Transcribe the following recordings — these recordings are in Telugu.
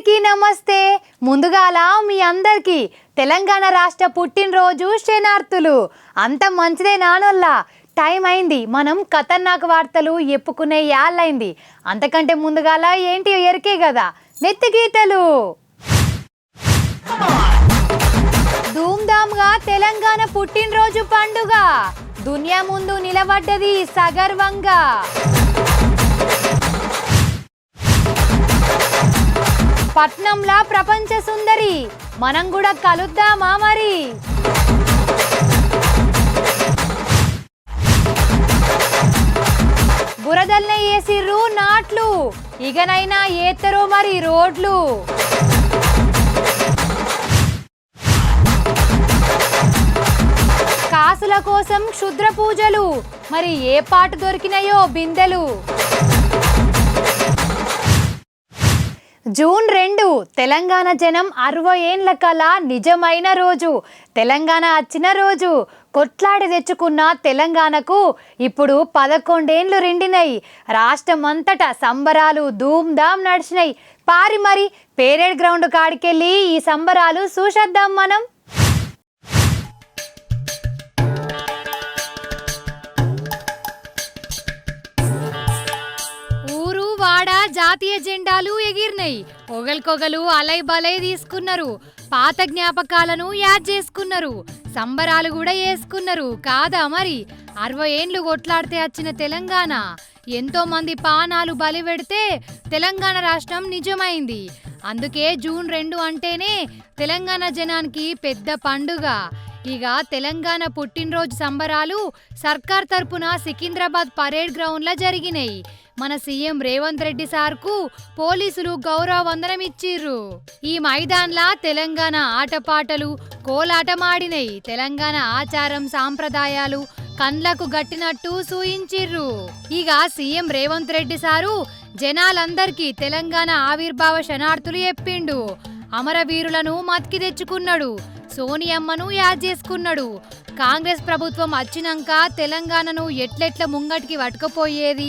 అందరికీ నమస్తే. ముందుగాల మీ అందరికీ తెలంగాణ రాష్ట్ర పుట్టినరోజు శనార్థులు. అంత మంచిదే నానోళ్ళ. టైం అయింది, మనం ఖతర్నాక్ వార్తలు ఎప్పుకునే యాళ్ళైంది. అంతకంటే ముందుగాల ఏంటి ఎరికే కదా, నెత్తి గీతలు. ధూమ్ధామ్గా తెలంగాణ పుట్టినరోజు పండుగ దునియా ముందు నిలబడ్డది సగర్వంగా. పట్నంలా ప్రపంచ సుందరి, మనం కూడా కలుద్దామా మరి? బురదల్నే వేసిర్రు నాట్లు, ఇకనైనా ఏతరో మరి రోడ్లు. కాసుల కోసం క్షుద్ర పూజలు, మరి ఏ పాట దొరికినాయో బిందెలు. జూన్ 2 తెలంగాణ జనం 60 ఏండ్ల కల నిజమైన రోజు. తెలంగాణ వచ్చిన రోజు. కొట్లాడి తెచ్చుకున్న తెలంగాణకు ఇప్పుడు 11 ఏండ్లు నిండినాయి. రాష్ట్రం అంతటా సంబరాలు ధూమ్ధామ్ నడిచినాయి. పారి మరి పేరేడ్ గ్రౌండ్ కాడికెళ్ళి ఈ సంబరాలు చూసేద్దాం మనం. జాతీయ జెండాలు ఎగిరినాయి. ఒకరికొకరు అలై బలై తీసుకున్నారు. పాత జ్ఞాపకాలను యాద్ చేసుకున్నారు. సంబరాలు కూడా వేసుకున్నారు కాదా మరి? 60 ఏండ్లు కొట్లాడితే వచ్చిన తెలంగాణ, ఎంతో మంది పానాలు బలి పెడితే తెలంగాణ రాష్ట్రం నిజమైంది. అందుకే జూన్ 2 అంటేనే తెలంగాణ జనానికి పెద్ద పండుగ. ఇక తెలంగాణ పుట్టినరోజు సంబరాలు సర్కార్ తరపున సికింద్రాబాద్ పరేడ్ గ్రౌండ్లో జరిగినాయి. మన సీఎం రేవంత్ రెడ్డి సార్కు పోలీసులు గౌరవ వందనం ఇచ్చిర్రు. ఈ మైదాన్లా తెలంగాణ ఆటపాటలు కోలాటమాడినాయి. తెలంగాణ ఆచారం సాంప్రదాయాలు కండ్లకు గట్టినట్టు సూయించిర్రు. ఇక సీఎం రేవంత్ రెడ్డి సారు జనాలందరికీ తెలంగాణ ఆవిర్భావ శనార్థులు చెప్పిండు. అమరవీరులను మతికి తెచ్చుకున్నాడు. సోనియమ్మను యాద్ చేసుకున్నాడు. కాంగ్రెస్ ప్రభుత్వం వచ్చినాక తెలంగాణను ఎట్లెట్ల ముంగటికి పట్టుకుపోయేది,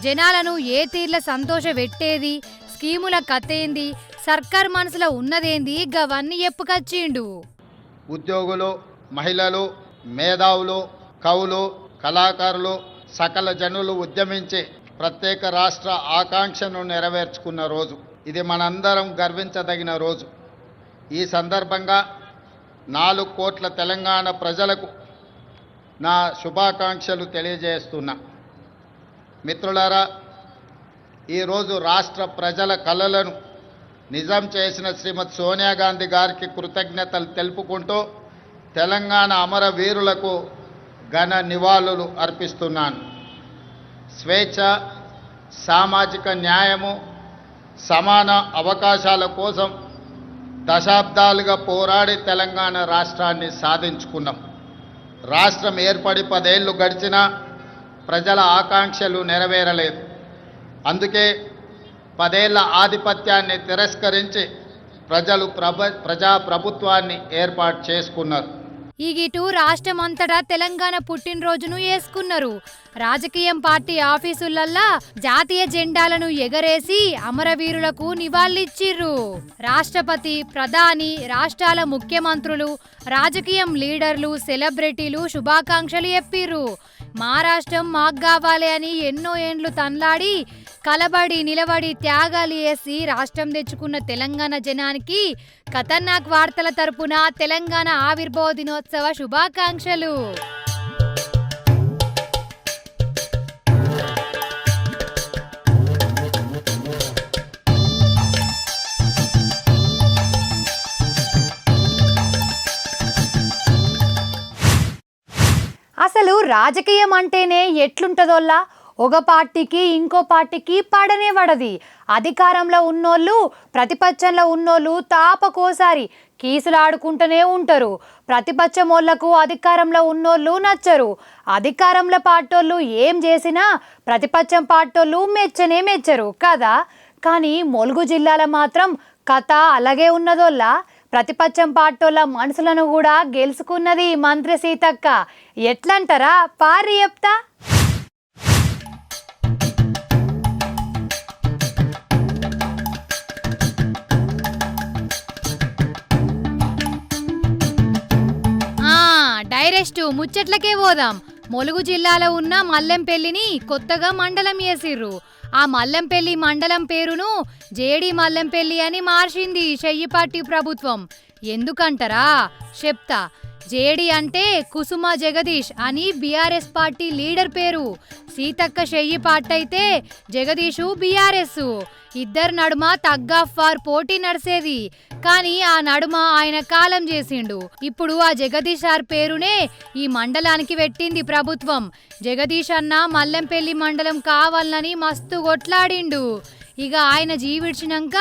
జనాలను ఏ తీర్ల సంతోష పెట్టేది, స్కీముల కథేంది, సర్కార్ మనసులో ఉన్నదేంది, గవన్నీ చెప్పుకొచ్చిండు. ఉద్యోగులు, మహిళలు, మేధావులు, కవులు, కళాకారులు, సకల జనులు ఉద్యమించి ప్రత్యేక రాష్ట్ర ఆకాంక్షను నెరవేర్చుకున్న రోజు. ఇది మనందరం గర్వించదగిన రోజు. ఈ సందర్భంగా 4 కోట్ల తెలంగాణ ప్రజలకు నా శుభాకాంక్షలు తెలియజేస్తున్నా. మిత్రులారా, ఈరోజు రాష్ట్ర ప్రజల కలలను నిజం చేసిన శ్రీమతి సోనియా గాంధీ గారికి కృతజ్ఞతలు తెలుపుకుంటూ తెలంగాణ అమరవీరులకు ఘన నివాళులు అర్పిస్తున్నాను. స్వేచ్ఛ, సామాజిక న్యాయము, సమాన అవకాశాల కోసం దశాబ్దాలుగా పోరాడి తెలంగాణ రాష్ట్రాన్ని సాధించుకున్నాం. రాష్ట్రం ఏర్పడి 10 ఏళ్లు గడిచినా ప్రజల ఆకాంక్షలు నెరవేరలేదు. అందుకే 10 ఏళ్ల ఆధిపత్యాన్ని తిరస్కరించి ప్రజలు ప్రజాప్రభుత్వాన్ని ఏర్పాటు చేసుకున్నారు. ఇటు రాష్ట్రమంతటా తెలంగాణ పుట్టినరోజును వేసుకున్నారు. రాజకీయం పార్టీ ఆఫీసులల్లా జాతీయ జెండాలను ఎగరేసి అమరవీరులకు నివాళులిచ్చిర్రు. రాష్ట్రపతి, ప్రధాని, రాష్ట్రాల ముఖ్యమంత్రులు, రాజకీయం లీడర్లు, సెలబ్రిటీలు శుభాకాంక్షలు చెప్పిర్రు. మా రాష్ట్రం మాకు కావాలి అని ఎన్నో ఏండ్లు తన్లాడి కలబడి నిలబడి త్యాగాలు చేసి రాష్ట్రం తెచ్చుకున్న తెలంగాణ జనానికి ఖతర్నాక్ వార్తల తరపున తెలంగాణ ఆవిర్భావ దినోత్సవ శుభాకాంక్షలు. అసలు రాజకీయం అంటేనే ఎట్లుంటదోల్లా, ఒక పార్టీకి ఇంకో పార్టీకి పడనే పడది. అధికారంలో ఉన్నోళ్ళు ప్రతిపక్షంలో ఉన్నోళ్ళు తాపకోసారి కీసులాడుకుంటూనే ఉంటారు. ప్రతిపక్షం వాళ్ళకు అధికారంలో ఉన్నోళ్ళు నచ్చరు. అధికారంలో పార్టోళ్ళు ఏం చేసినా ప్రతిపక్షం పార్టోళ్ళు మెచ్చరు కదా. కానీ ములుగు జిల్లాలో మాత్రం కథ అలాగే ఉన్నదోల్లా. ప్రతిపక్షం పార్టోళ్ళ మనసులను కూడా గెలుచుకున్నది మంత్రి సీతక్క. ఎట్లంటారా? పారి చెప్తా. డైరెక్ట్ ముచ్చట్లకే పోదాం. ములుగు జిల్లాలో ఉన్న మల్లెంపల్లిని కొత్తగా మండలం చేసిర్రు. ఆ మల్లెంపల్లి మండలం పేరును జేడి మల్లెంపల్లి అని మార్చింది చెయ్యిపాటి ప్రభుత్వం. ఎందుకంటారా చెప్తా. జేడి అంటే కుసుమ జగదీష్ అని బీఆర్ఎస్ పార్టీ లీడర్ పేరు. సీతక్క చెయ్యిపాటి అయితే జగదీషు బీఆర్ఎస్. ఇద్దరు నడుమ తగ్ ఆఫ్ వార్ పోటీ నడిసేది. కానీ ఆ నడుమ ఆయన కాలం చేసిండు. ఇప్పుడు ఆ జగదీష్ సార్ పేరునే ఈ మండలానికి పెట్టింది ప్రభుత్వం. జగదీష్ అన్న మల్లెంపల్లి మండలం కావాలని మస్తు కొట్లాడిండు. ఇక ఆయన జీవిడ్చినాక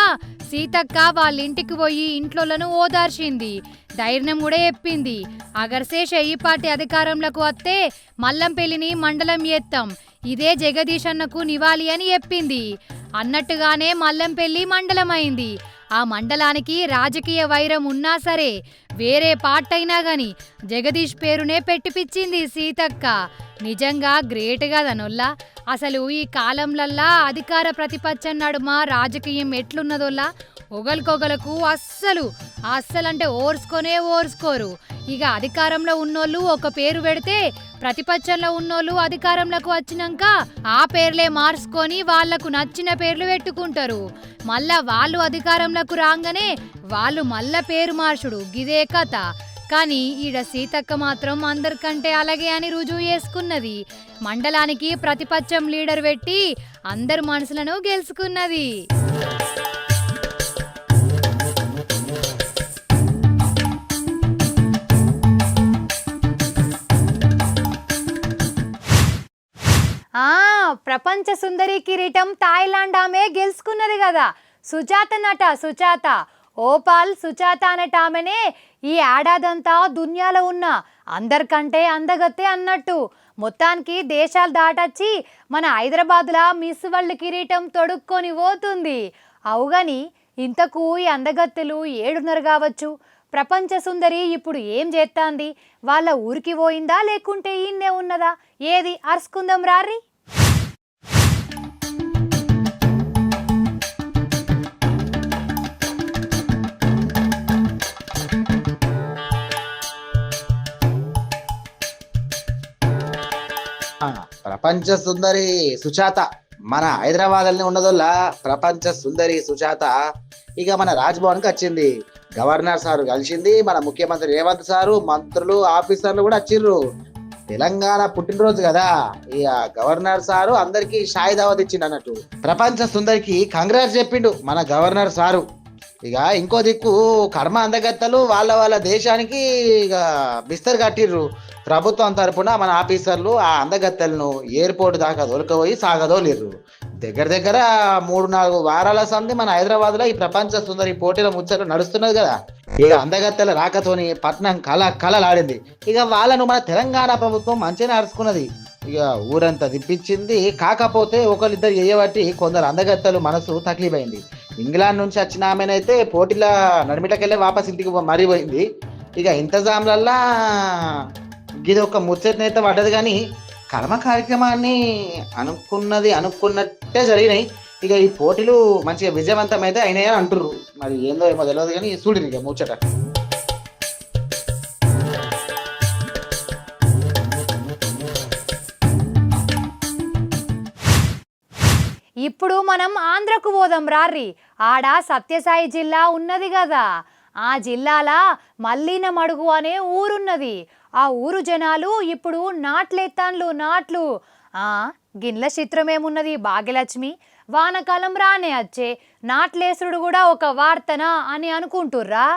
సీతక్క వాళ్ళ ఇంటికి పోయి ఇంట్లోలను ఓదార్చింది. ధైర్యం కూడా చెప్పింది. అగర్సే చెయ్యిపాటి అధికారంలోకి వస్తే మల్లంపల్లిని మండలం చేస్తాం, ఇదే జగదీష్ అన్నకు నివాళి అని చెప్పింది. అన్నట్టుగానే మల్లంపల్లి మండలం అయింది. ఆ మండలానికి రాజకీయ వైరం ఉన్నా సరే, వేరే పార్ట్ అయినా గాని జగదీష్ పేరునే పెట్టిపిచ్చింది సీతక్క. నిజంగా గ్రేట్ కదనొల్లా. అసలు ఈ కాలంలల్లా అధికార ప్రతిపక్షం నడుమ రాజకీయం ఎట్లున్నదోల్లా. ఒకరికొకలకు అస్సలంటే ఓర్చుకోరు. ఇక అధికారంలో ఉన్నోళ్ళు ఒక పేరు పెడితే ప్రతిపక్షంలో ఉన్నోళ్ళు అధికారంలోకి వచ్చినాక ఆ పేర్లే మార్చుకొని వాళ్లకు నచ్చిన పేర్లు పెట్టుకుంటారు. మళ్ళా వాళ్ళు అధికారంలోకి రాగానే వాళ్ళు మళ్ళా పేరు మార్చుడు, గిదే కథ. కానీ ఈడ సీతక్క మాత్రం అందరికంటే అలాగే అని రుజువు చేసుకున్నది. మండలానికి ప్రతిపక్షం లీడర్ పెట్టి అందరు మనసులను గెలుచుకున్నది. ప్రపంచ సుందరి కిరీటం థాయిలాండ్ ఆమె గెలుచుకున్నది కదా, సుజాత. ఓపాల్ సుజాత అనేట ఆమెనే ఈ ఏడాదంతా దునియాలో ఉన్న అందరికంటే అందగత్తే అన్నట్టు. మొత్తానికి దేశాలు దాటచ్చి మన హైదరాబాద్లో మిస్ వరల్డ్ కిరీటం తొడుక్కొని పోతుంది. అవుగాని ఇంతకు ఈ అందగత్తెలు ఏడున్నర కావచ్చు. ప్రపంచ సుందరి ఇప్పుడు ఏం చేస్తాంది? వాళ్ళ ఊరికి పోయిందా లేకుంటే ఈయన్నే ఉన్నదా? ఏది అరుచుకుందాం రారి. ప్రపంచ సుందరి సుజాత మన హైదరాబాద్లోనే ఉన్నదోల్లా. ప్రపంచ సుందరి సుజాత ఇక మన రాజ్భవన్కి వచ్చింది. గవర్నర్ సారు కలిసింది, మన ముఖ్యమంత్రి రేవంత్ సారు, మంత్రులు, ఆఫీసర్లు కూడా వచ్చిర్రు. తెలంగాణ పుట్టినరోజు కదా, ఇక గవర్నర్ సారు అందరికి షాయి దావత్ ఇచ్చిండు అన్నట్టు. ప్రపంచ సుందరికి కంగ్రాట్స్ చెప్పిండు మన గవర్నర్ సారు. ఇక ఇంకో దిక్కు కర్మ అందగత్తలు వాళ్ళ దేశానికి ఇక బిస్తరు కట్టిర్రు. ప్రభుత్వం తరపున మన ఆఫీసర్లు ఆ అందగత్తెలను ఎయిర్పోర్ట్ దాకా దొరకపోయి సాగదోలిర్రు. దగ్గర 3-4 వారాల సంది మన హైదరాబాద్ లో ఈ ప్రపంచ సుందరి పోటీల ముచ్చట నడుస్తున్నది కదా. ఇక అందగత్తెల రాకతోని పట్నం కలలాడింది. ఇక వాళ్ళను మన తెలంగాణ ప్రభుత్వం మంచిగా నడుచుకున్నది. ఇక ఊరంతా దిప్పించింది. కాకపోతే ఒకరిద్దరు చేయబట్టి కొందరు అందగత్తెలు మనసు తక్లీఫైంది. ఇంగ్లాండ్ నుంచి వచ్చిన ఆమెనైతే పోటీల నడిమిటకెళ్ళే వాపస్ ఇంటికి మరిపోయింది. ఇక ఇంతజాంలల్లా ఇది ఒక ముచ్చటనైతే పడ్డది. కానీ కర్మ కార్యక్రమాన్ని అనుకున్నట్టే జరిగినాయి. ఇక ఈ పోటీలు మంచిగా విజయవంతం అయితే అయినాయని అంటుర్రు. మరి ఏందో ఏమో తెలియదు కానీ చూడండి ఇక ముచ్చట. ఇప్పుడు మనం ఆంధ్రకు పోదాం రారి. ఆడ సత్యసాయి జిల్లా ఉన్నది కదా, ఆ జిల్లాల మల్లినమడుగు అనే ఊరున్నది. ఆ ఊరు జనాలు ఇప్పుడు నాట్లు. గిన్నెల చిత్రమేమున్నది భాగ్యలక్ష్మి, వానకాలం రానే వచ్చే నాట్లేసుడు కూడా ఒక వార్తనా అని అనుకుంటుర్రా?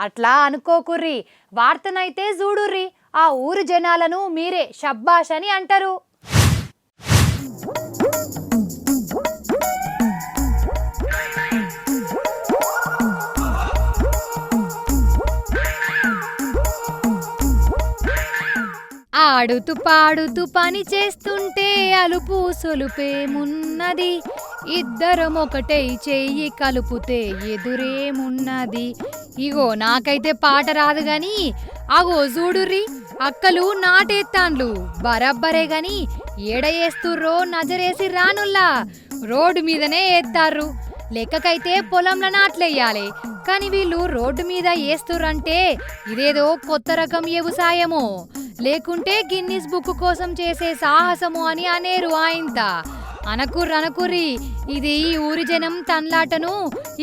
అట్లా అనుకోకుర్రి, వార్తనైతే చూడుర్రి. ఆ ఊరు జనాలను మీరే షబ్బాష్ అని అంటారు. ఆడుతూ పాడుతూ పని చేస్తుంటే అలుపు సొలుపేమున్నది, ఇద్దరం ఒకటే చెయ్యి కలిపితే ఎదురేమున్నది. ఇగో నాకైతే పాట రాదు గాని అగో చూడుర్రి, అక్కలు నాటేత్తాండ్లు బరబ్బరే గాని ఏడ వేస్తుర్రో నజరేసి రానుల్లా. రోడ్డు మీదనే వేత్తారు. లెక్కకైతే పొలంలో నాట్లెయ్యాలి, కానీ వీళ్ళు రోడ్డు మీద వేస్తుర్రంటే ఇదేదో కొత్త రకం వ్యవసాయమో. లేకుంటే గిన్నిస్ బుక్ కోసం చేసే సాహసము అని అనేరు ఆయింత. అనకుర్రి ఇది ఈ ఊరి జనం తన్లాటను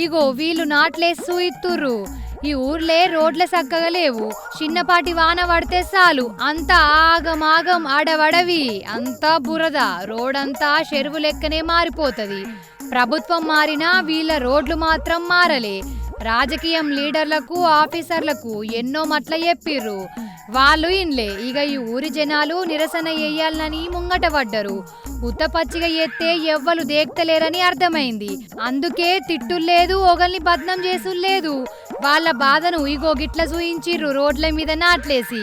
ఇగో వీళ్ళు నాట్లేస్తూ ఇత్తుర్రు. ఈ ఊర్లే రోడ్ల సక్కగా లేవు, చిన్నపాటి వాన పడితే చాలు అంతా ఆగమాగం అడవడవి, అంతా బురద, రోడంతా చెరువు లెక్కనే మారిపోతది. ప్రభుత్వం మారినా వీళ్ళ రోడ్లు మాత్రం మారలే. రాజకీయం లీడర్లకు ఆఫీసర్లకు ఎన్నో మట్ల చెప్పిర్రు, వాళ్ళు ఇన్లే. ఇక ఈ ఊరి జనాలు నిరసన చెయ్యాలని ముంగట పడ్డరు. ఉత్తపచ్చిగా ఎత్తే ఎవ్వరు దేక్తలేరని అర్థమైంది. అందుకే తిట్టులేదు, ఒకల్ని బద్నం చేసులేదు. వాళ్ళ బాధను ఇగో గిట్ల చూయించిర్రు రోడ్ల మీద నాట్లేసి.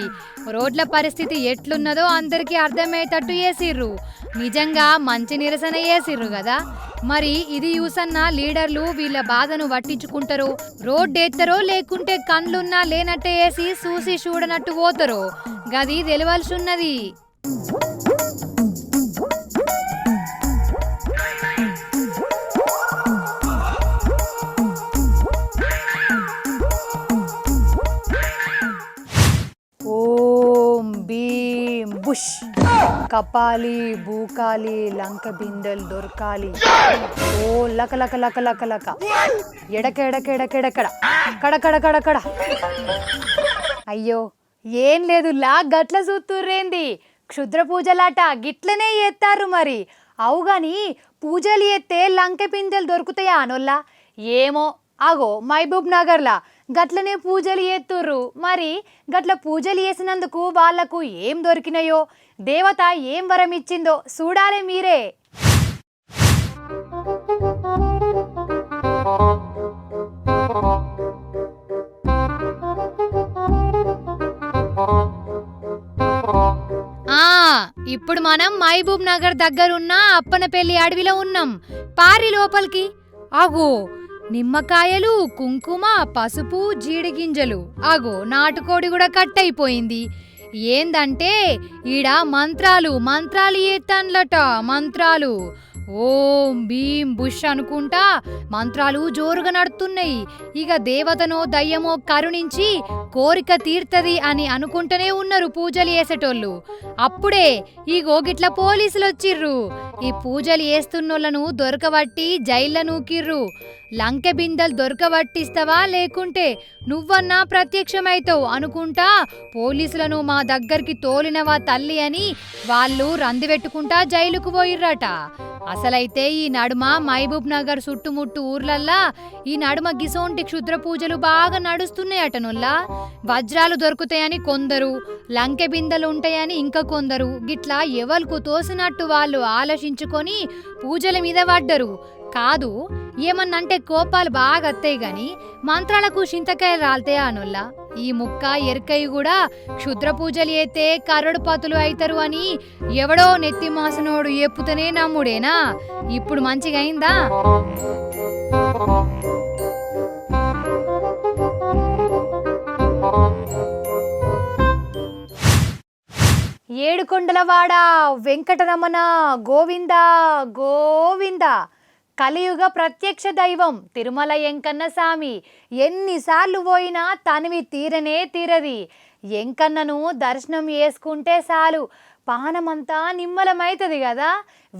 రోడ్ల పరిస్థితి ఎట్లున్నదో అందరికీ అర్థమయ్యేటట్టు చేసిర్రు. నిజంగా మంచి నిరసన చేసిర్రు కదా. మరి ఇది యూసన్న లీడర్లు వీళ్ళ బాధను పట్టించుకుంటారో, రోడ్డెత్తరో లేకుంటే కండ్లున్నా లేనట్టే వేసి చూసి చూడనట్టు పోతారో గది తెలవాల్సి ఉన్నది. ఓం భీం బుష్, కపాలి బూకాలి లంక బిందెలు దొరకాలి. ఓ లక లక లక లక లక, ఎడకెడకెడకెడకడ కడకడ. అయ్యో ఏం లేదు లా గట్ల చూస్తుర్రేంది, క్షుద్ర పూజలాట గిట్లనే ఎత్తారు మరి. అవుగాని పూజలు ఎత్తే లంక బిందెలు దొరుకుతాయా అనొల్లా? ఏమో అగో మహబూబ్ నగర్లా గట్లనే పూజలు ఎత్తుర్రు. మరి గట్ల పూజలు చేసినందుకు వాళ్లకు ఏం దొరికినాయో, దేవత ఏం వరం ఇచ్చిందో చూడాలే మీరే. ఇప్పుడు మనం మహబూబ్ నగర్ దగ్గరున్న అప్పనపల్లి అడవిలో ఉన్నాం. పారి లోపలికి. అగో నిమ్మకాయలు, కుంకుమ, పసుపు, జీడిగింజలు, అగో నాటుకోడి కూడా కట్ అయిపోయింది. ఏందంటే ఈడ మంత్రాలు ఏతాన్లట, మంత్రాలు. ఓం భీం బుష్ అనుకుంటా మంత్రాలు జోరుగా నడుతున్నాయి. ఇక దేవతనో దయ్యమో కరుణించి కోరిక తీర్తది అని అనుకుంటూనే ఉన్నారు పూజలు చేసేటోళ్ళు. అప్పుడే ఈ గోగిట్ల పోలీసులు వచ్చిర్రు. ఈ పూజలు చేస్తున్నోళ్లను దొరకబట్టి జైల్లో నూకిర్రు. లంకె బిందెలు దొరకబట్టిస్తావా లేకుంటే నువ్వన్నా ప్రత్యక్షమైతావు అనుకుంటా పోలీసులను మా దగ్గరికి తోలినవా తల్లి అని వాళ్ళు రందిపెట్టుకుంటా జైలుకు పోయిర్రట. అసలైతే ఈ నడుమ మహబూబ్ నగర్ చుట్టుముట్టు ఊర్లల్లా ఈ నడుమ గిసోంటి క్షుద్ర పూజలు బాగా నడుస్తున్నాయటనుల్లా. వజ్రాలు దొరుకుతాయని కొందరు, లంకె బిందెలు ఉంటాయని ఇంకా కొందరు, గిట్లా ఎవరికి తోసినట్టు వాళ్ళు ఆలోచించుకొని పూజల మీద పడ్డరు. కాదు ఏమన్నంటే కోపాలు బాగా అత్తాయి గాని మంత్రాలకు చింతకాయలు రాల్తాయా అనుల్లా. ఈ ముక్క ఎరకయ్య కూడా క్షుద్ర పూజలు అయితే కరడుపతులు అవుతారు అని ఎవడో నెత్తి మాసనోడు ఎప్పుతనే నమ్ముడేనా? ఇప్పుడు మంచిగా అయిందా? ఏడుకొండలవాడ వెంకటరమణ గోవింద గోవింద. కలియుగ ప్రత్యక్ష దైవం తిరుమల ఎంకన్న స్వామి. ఎన్నిసార్లు పోయినా తనివి తీరనే తీరది. ఎంకన్నను దర్శనం చేసుకుంటే చాలు పానమంతా నిమ్మలమైతుంది కదా.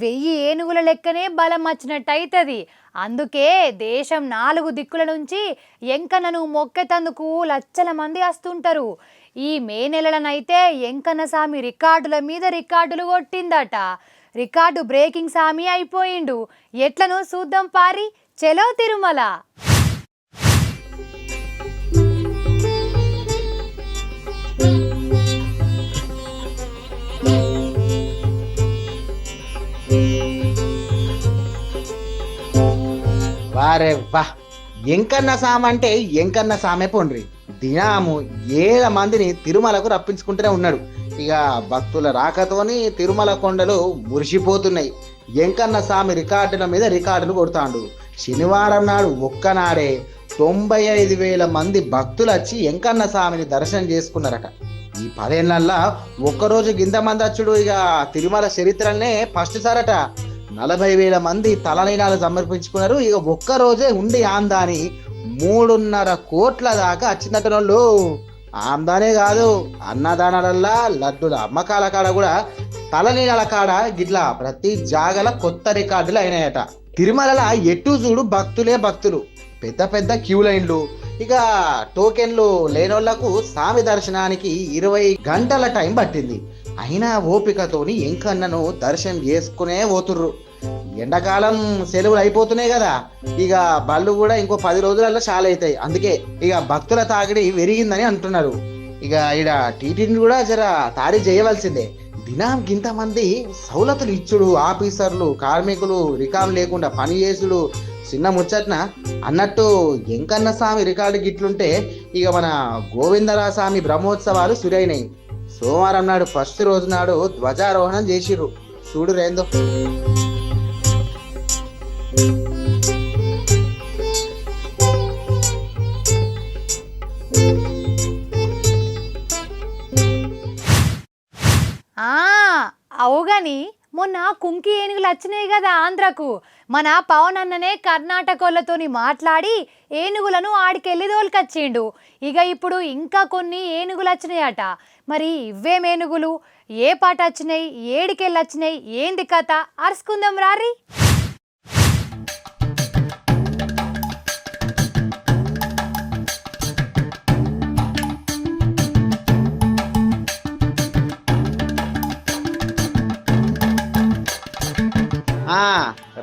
1000 ఏనుగుల లెక్కనే బలం వచ్చినట్టయితుంది. అందుకే దేశం 4 దిక్కుల నుంచి ఎంకన్నను మొక్కేతందుకు లక్షల మంది వస్తుంటారు. ఈ మే నెలలనైతే ఎంకన్న స్వామి రికార్డుల మీద రికార్డులు కొట్టిందట. రికార్డు బ్రేకింగ్ స్వామి అయిపోయిండు. ఎట్లను చూద్దాం పారి. చలో తిరుమల. వారే వా, ఎంకన్న సామ అంటే ఎంకన్న సామే పోండ్రి. దినాము 7 మందిని తిరుమలకు రప్పించుకుంటూనే ఉన్నాడు. ఇక భక్తుల రాకతోని తిరుమల కొండలు మురిసిపోతున్నాయి. ఎంకన్న స్వామి రికార్డుల మీద రికార్డులు కొడతాండు. శనివారం నాడు ఒక్కనాడే 95,000 మంది భక్తులు వచ్చి ఎంకన్న స్వామిని దర్శనం చేసుకున్నారట. ఈ 10 ఏళ్లల్లా ఒక్కరోజు గింత మంది వచ్చుడు ఇక తిరుమల చరిత్రనే ఫస్ట్ సారట. 40,000 మంది తలనీలాలు సమర్పించుకున్నారు. ఇక ఒక్కరోజే ఉండి ఆందాని 3.5 కోట్ల దాకా వచ్చినట్టు వాళ్ళు ఆమ్దానే కాదు, అన్నదానాలల్లా లడ్డుల అమ్మకాల కాడ కూడా తలనీళ్ళ కాడ గిట్లా ప్రతి జాగల కొత్త రికార్డులు అయినాయట. తిరుమల ఎటు చూడు భక్తులే భక్తులు, పెద్ద పెద్ద క్యూ లైన్లు. ఇక టోకెన్లు లేనోళ్లకు స్వామి దర్శనానికి 20 గంటల టైం పట్టింది. అయినా ఓపికతోని ఎంకన్నను దర్శనం చేసుకునే పోతుర్రు. ఎండాకాలం సెలవులు అయిపోతున్నాయి కదా, ఇక బళ్ళు కూడా ఇంకో 10 రోజులలో చాలా అవుతాయి. అందుకే ఇక భక్తుల తాకిడి పెరిగిందని అంటున్నారు. ఇక ఈడ టీటీని కూడా జర తారీ చేయవలసిందే. దినం ఇంతమంది సౌలతులు ఇచ్చుడు, ఆఫీసర్లు కార్మికులు రికామ్ లేకుండా పని చేసుడు చిన్న ముచ్చట్న అన్నట్టు ఎంకన్న స్వామి రికార్డు గిట్లుంటే ఇక మన గోవిందరా స్వామి బ్రహ్మోత్సవాలు సురైనాయి. సోమవారం నాడు ఫస్ట్ రోజు నాడు ధ్వజారోహణం చేసిర్రు. చూడు రేందో. అవుగాని మొన్న కుంకి ఏనుగులు వచ్చినాయి కదా ఆంధ్రకు. మన పవన్ అన్ననే కర్ణాటకోళ్ళతోని మాట్లాడి ఏనుగులను ఆడికెళ్ళి దోలుకొచ్చిండు. ఇక ఇప్పుడు ఇంకా కొన్ని ఏనుగులు వచ్చినాయట. మరి ఇవ్వేం ఏనుగులు, ఏ పాట వచ్చినాయి, ఏడికెళ్ళి వచ్చినాయి, ఏంది కథ అరుచుకుందాం రారి.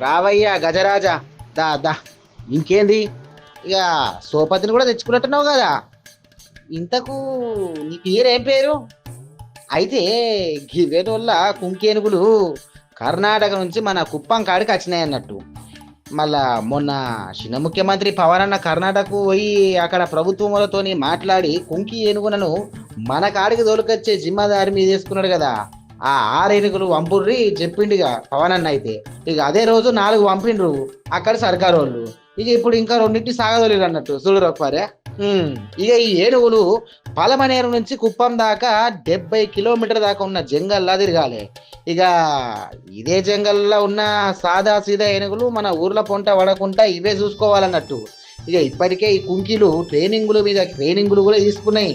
రావయ్యా గజరాజా, దా దా. ఇంకేంది, ఇక సోపతిని కూడా తెచ్చుకున్నట్టున్నావు కదా. ఇంతకు నీ పేరేం పేరు? అయితే గివేటి వల్ల కుంకేనుగులు కర్ణాటక నుంచి మన కుప్పం కాడికి వచ్చినాయి అన్నట్టు. మళ్ళా మొన్న చిన్న ముఖ్యమంత్రి పవన్ అన్న కర్ణాటకకు పోయి అక్కడ ప్రభుత్వములతోని మాట్లాడి కుంకి ఏనుగులను మన కాడికి దొరికొచ్చే జిమ్మదారి మీద వేసుకున్నాడు కదా. ఆ 6 ఏనుగులు వంపుర్రి చెప్పిండిగా పవన్ అన్న. అయితే ఇక అదే రోజు 4 పంపిండ్రు అక్కడ సర్కారు వాళ్ళు. ఇక ఇప్పుడు ఇంకా 2 సాగదోలేరు అన్నట్టు. చూడు రొక్పారే. ఇక ఈ ఏనుగులు పలమనేరు నుంచి కుప్పం దాకా 70 కిలోమీటర్ దాకా ఉన్న జంగల్లా తిరగాలి. ఇక ఇదే జంగల్లో ఉన్న సాదా సీదా ఏనుగులు మన ఊర్ల పొంట పడకుండా ఇవే చూసుకోవాలన్నట్టు. ఇక ఇప్పటికే ఈ కుంకీలు ట్రైనింగుల మీద ట్రైనింగులు కూడా తీసుకున్నాయి,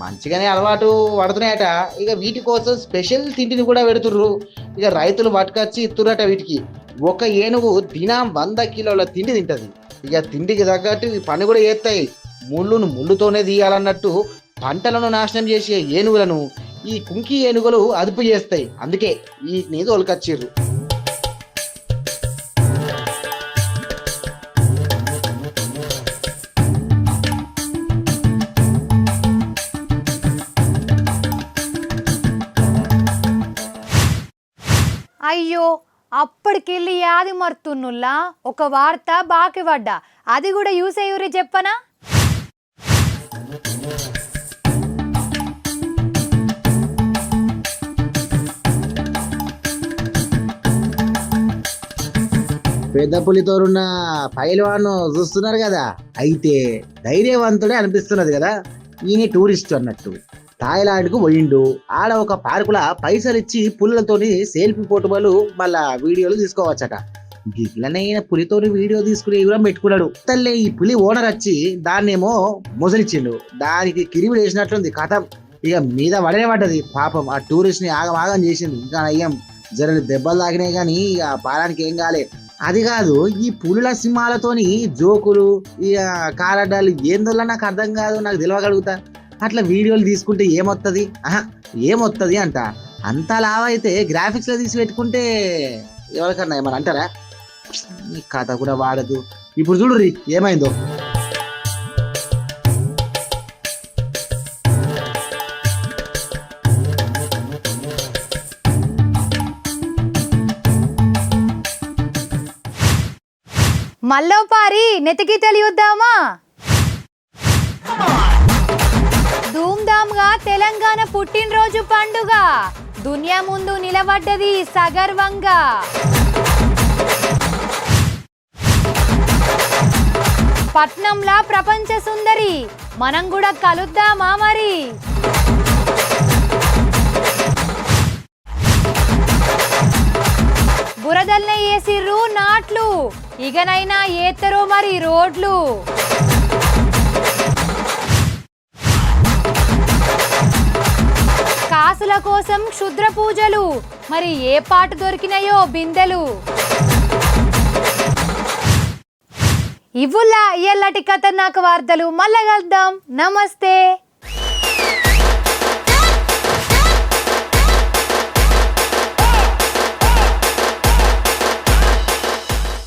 మంచిగానే అలవాటు పడుతున్నాయట. ఇక వీటి కోసం స్పెషల్ తిండిని కూడా పెడుతుర్రు. ఇక రైతులు పట్టుకొచ్చి ఇస్తురట వీటికి. ఒక ఏనుగు దినం 100 కిలోల తిండి తింటది. ఇక తిండికి తగ్గట్టు ఈ పని కూడా చేస్తాయి. ముళ్ళును ముళ్ళుతోనే తీయాలన్నట్టు పంటలను నాశనం చేసే ఏనుగులను ఈ కుంకి ఏనుగులు అదుపు చేస్తాయి. అందుకే వీటిని తోలుకొచ్చిర్రు. అయ్యో, అప్పటికెళ్ళి యాది మర్తున్నుల్లా ఒక వార్త బాకి పడ్డా, అది కూడా యూస్ అయ్యూరి చెప్పనా. పెద్ద పులితోరున్న పైల్వాను చూస్తున్నారు కదా. అయితే ధైర్యవంతుడే అనిపిస్తున్నది కదా. ఈయన టూరిస్ట్ అన్నట్టు థాయిలాండ్కు పోయిండు. ఆడ ఒక పార్కుల పైసలు ఇచ్చి పుల్లతోని సెల్ఫీ ఫోటోలు మళ్ళా వీడియోలు తీసుకోవచ్చట. గిట్లనైనా పులితోని వీడియో తీసుకుని కూడా పెట్టుకున్నాడు. తల్లే ఈ పులి ఓనర్ వచ్చి దాన్నేమో మొసలిచ్చిండు. దానికి కిరిమిడి వేసినట్లుంది కథం. ఇక మీద పడనే పడ్డది పాపం. ఆ టూరిస్ట్ ని ఆగం చేసింది. ఇంకా అయ్యాం జర దెబ్బలు తాగినాయి కానీ ఇక పాలానికి ఏం కాలే. అది కాదు, ఈ పులుల సింహాలతోని జోకులు ఇక కారడ్డాలు ఏందోలా నాకు అర్థం కాదు. నాకు తెలియగలుగుతా అట్లా వీడియోలు తీసుకుంటే ఏమొత్తది? ఏమొత్తది అంట. అంతా లావ్ అయితే గ్రాఫిక్స్ లో తీసి పెట్టుకుంటే ఎవరికన్నా ఏమని అంటారా? ఈ కథ కూడా వాడదు. ఇప్పుడు చూడు ఏమైందో. మల్లోపారి నెతికి తెలియొద్దామా? ధూమ్ధామ్గా తెలంగాణ పుట్టినరోజు పండుగ దునియా ముందు నిలబడ్డది సగర్వంగా. పట్నంలా ప్రపంచ సుందరి, మనం కూడా కలుద్దామా మరి? బురదల్నే వేసిర్రు నాట్లు, ఇకనైనా ఏత్తరో మరి రోడ్లు. కాసుల కోసం క్షుద్ర పూజలు. మరి ఏ పాటు దొరికినాయో బిందెలు. ఇవ్వుల్లా ఇయ్యల్లటి ఖతర్నాక్ వార్తలు. మళ్ళా కలుద్దాం. నమస్తే.